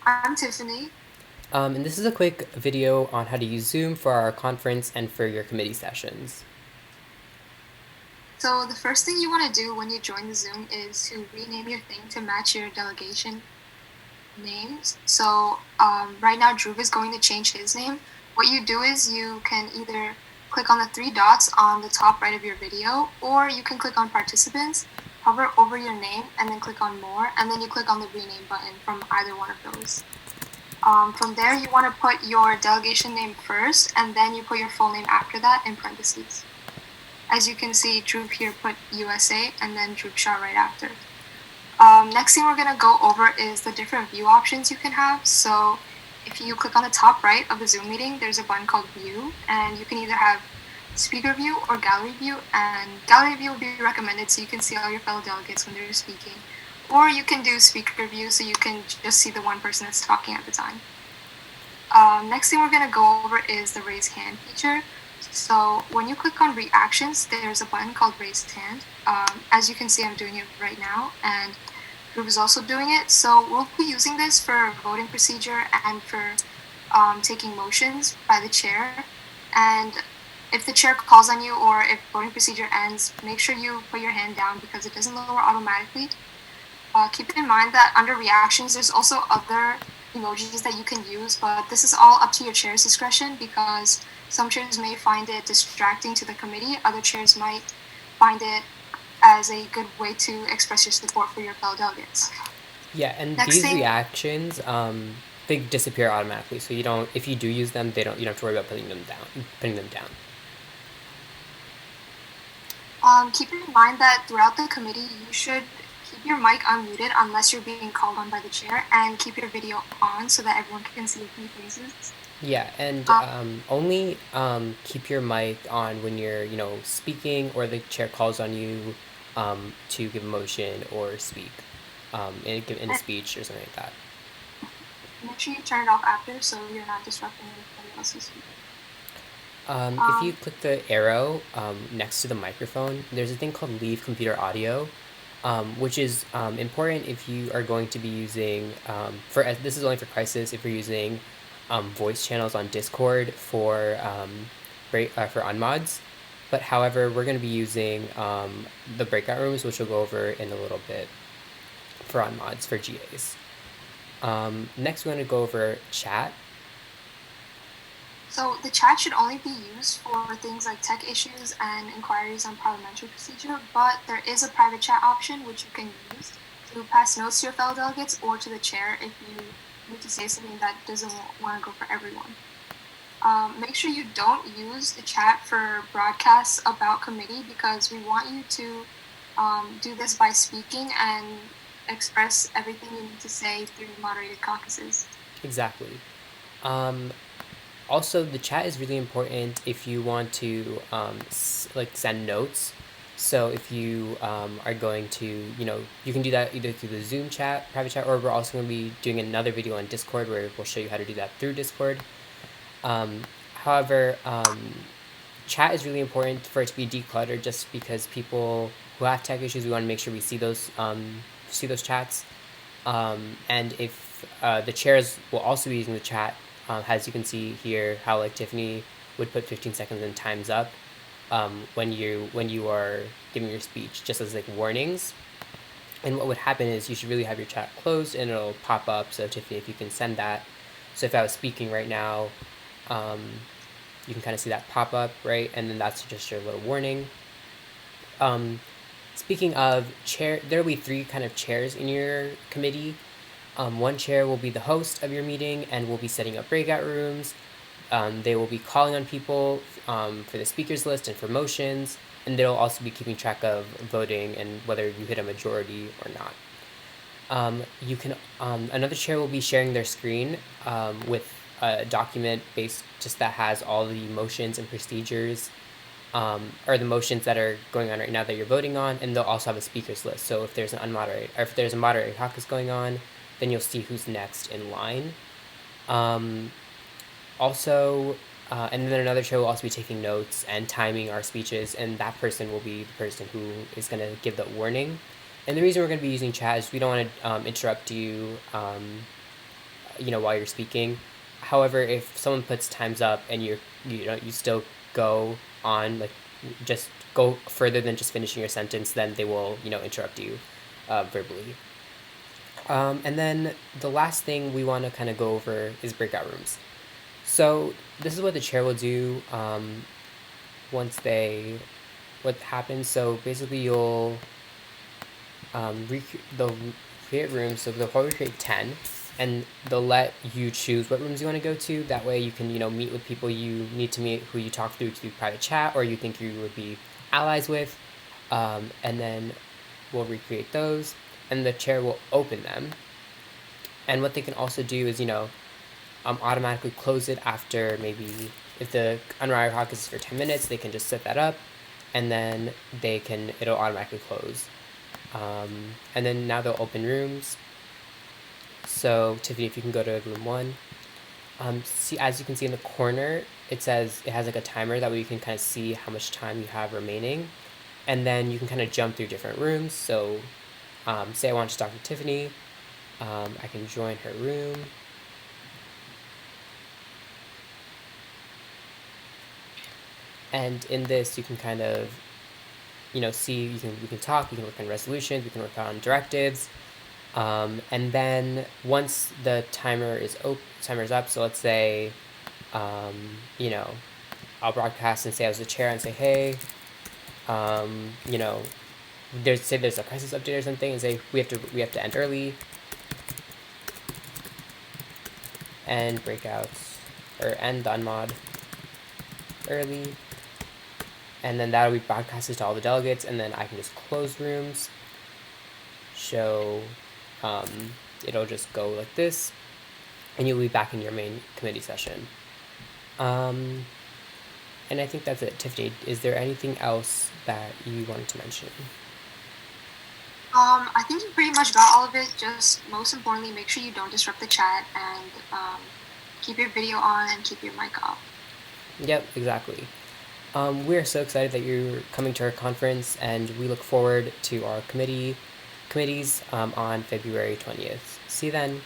I'm Tiffany. And this is a quick video on how to use Zoom for our conference and for your committee sessions. So the first thing you want to do when you join the Zoom is to rename your thing to match your delegation names. So right now Dhruv is going to change his name. What you do is you can either click on the three dots on the top right of your video, or you can click on participants, hover over your name, and then click on more, and then you click on the rename button from either one of those. From there, you want to put your delegation name first, and then you put your full name after that in parentheses. As you can see, Dhruv here put USA and then Dhruv Shah right after. Next thing we're going to go over is the different view options you can have. So if you click on the top right of the Zoom meeting, there's a button called View, and you can either have speaker view or gallery view, and gallery view will be recommended so you can see all your fellow delegates when they're speaking. Or you can do speaker view so you can just see the one person that's talking at the time. Next thing we're going to go over is the raise hand feature. So when you click on reactions, there's a button called raise hand. As you can see, I'm doing it right now, and Dhruv is also doing it. So we'll be using this for voting procedure and for taking motions by the chair. And if the chair calls on you or if voting procedure ends, make sure you put your hand down because it doesn't lower automatically. Keep in mind that under reactions, there's also other emojis that you can use, but this is all up to your chair's discretion because some chairs may find it distracting to the committee. Other chairs might find it as a good way to express your support for your fellow delegates. Yeah, and Next these thing, reactions, they disappear automatically. So you don't, if you do use them, you don't have to worry about putting them down. keep in mind that throughout the committee, you should keep your mic unmuted unless you're being called on by the chair, and keep your video on so that everyone can see your pretty faces. Yeah, and Um, only keep your mic on when you're, speaking or the chair calls on you to give a motion or speak in a and speech or something like that. make sure you turn it off after so you're not disrupting anybody else's speech. If you Um, click the arrow next to the microphone, there's a thing called Leave Computer Audio, which is important if you are going to be using, this is only for crisis, if you're using voice channels on Discord for unmods. But however, we're going to be using the breakout rooms, which we'll go over in a little bit for unmods for GAs. Next, we're going to go over chat. So the chat should only be used for things like tech issues and inquiries on parliamentary procedure, but there is a private chat option which you can use to pass notes to your fellow delegates or to the chair if you need to say something that doesn't want to go for everyone. Make sure you don't use the chat for broadcasts about committee because we want you to do this by speaking and express everything you need to say through moderated caucuses. Exactly. Um, Also, the chat is really important if you want to send notes. So if you are going to, you can do that either through the Zoom chat, private chat, or we're also going to be doing another video on Discord where we'll show you how to do that through Discord. However, chat is really important for it to be decluttered, just because people who have tech issues, we want to make sure we see those chats. And if the chairs will also be using the chat, as you can see here, how like Tiffany would put 15 seconds and times up when you are giving your speech, just as like warnings. And what would happen is you should really have your chat closed and it'll pop up. So Tiffany, if you can send that. So if I was speaking right now, um, you can kind of see that pop up, right? And then that's just your little warning. Um, Speaking of chair, there will be three kind of chairs in your committee. One chair will be the host of your meeting and will be setting up breakout rooms. They will be calling on people for the speakers list and for motions, and they'll also be keeping track of voting and whether you hit a majority or not. Another chair will be sharing their screen with a document based just that has all the motions and procedures, or the motions that are going on right now that you're voting on, and they'll also have a speakers list. So if there's if there's a moderated caucus going on, then you'll see who's next in line. Um, Also, and then another chair will also be taking notes and timing our speeches, and that person will be the person who is going to give the warning. And the reason we're going to be using chat is we don't want to interrupt you while you're speaking. However, if someone puts times up and you still go on, like just go further than just finishing your sentence, then they will interrupt you verbally. And then the last thing we want to kind of go over is breakout rooms. So this is what the chair will do once what happens. So basically, they'll create rooms. So they'll probably create 10, and they'll let you choose what rooms you want to go to. That way, you can meet with people you need to meet, who you talk through private chat, or you think you would be allies with, and then we'll recreate those, and the chair will open them. And what they can also do is automatically close it after, maybe if the unrivaled talk is for 10 minutes, they can just set that up, and then it'll automatically close. And then now they'll open rooms. So Tiffany, if you can go to room 1, see, as you can see in the corner, it has like a timer. That way you can kind of see how much time you have remaining, and then you can kind of jump through different rooms. So say I want to talk to Tiffany, I can join her room. And in this, you can kind of, see, we can talk, we can work on resolutions, we can work on directives. And then once the timer's up, so let's say, I'll broadcast and say I was the chair and say, hey, there's a crisis update or something, and say we have to end early, and breakouts, or end the unmod early, and then that'll be broadcasted to all the delegates, and then I can just close rooms, show, it'll just go like this, and you'll be back in your main committee session. And I think that's it. Tiffany, is there anything else that you wanted to mention? I think you pretty much got all of it. Just most importantly, make sure you don't disrupt the chat, and keep your video on and keep your mic off. Yep, exactly. We're so excited that you're coming to our conference, and we look forward to our committees on February 20th. See you then.